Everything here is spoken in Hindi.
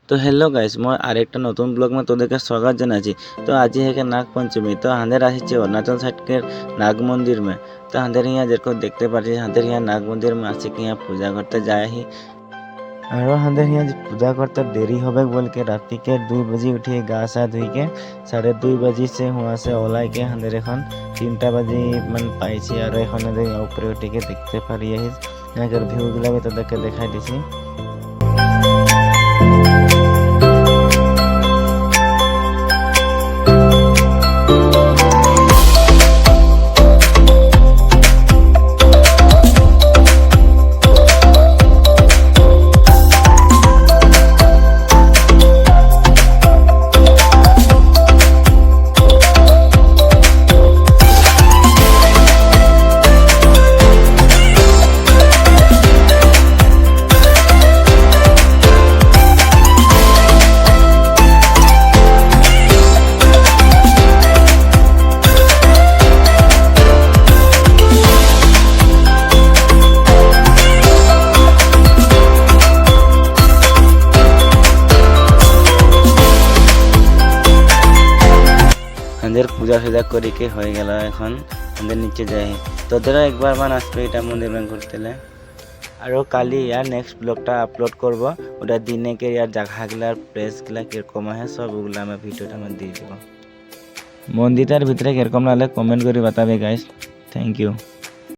তো हेलो गाइस मैं आरेकटा नतून ब्लॉग में तोदेरके स्वागत जानाচ্ছি। तो आज है नाग पंचमी। तो हांदेर आसिछि अरुणाचल साइड के नाग मंदिर में। तो हांदेर यहाँ जेरको देखते पाচ্ছি हांदेर यहाँ नाग मंदिर में आसि कि यहाँ पूजा करते जाए ही और हांदेर यहाँ पूजा करते देरी होबे बोल के राति के 2 बजे उठिए गा सा धुई के 2:30 बजे से हुआ से ओलाई के हांदेर एखन 3टा बजे मन पाइछि और एखन ऊपर उठी के देखते पारि यहाँ के ভিউ গুলা भी তোদেরকে দেখাই দিছি। मंदिर पूजा सूजा करी के हो गल एखन मंदिर नीचे जाए तो तेरा एक बार मान आसबे এটা मंदिर में घुरते और काली यार नेक्स्ट ब्लॉगटा अपलोड करब ওটা दिने के यार জায়গাগুলার প্লেসগুলা কিরকম है सब ওগুলা আমি ভিডিওটা में দিয়ে দেব। মন্দিরটার ভিতরে কিরকম লাগলে কমেন্ট করে बताबे गाइस। Thank you.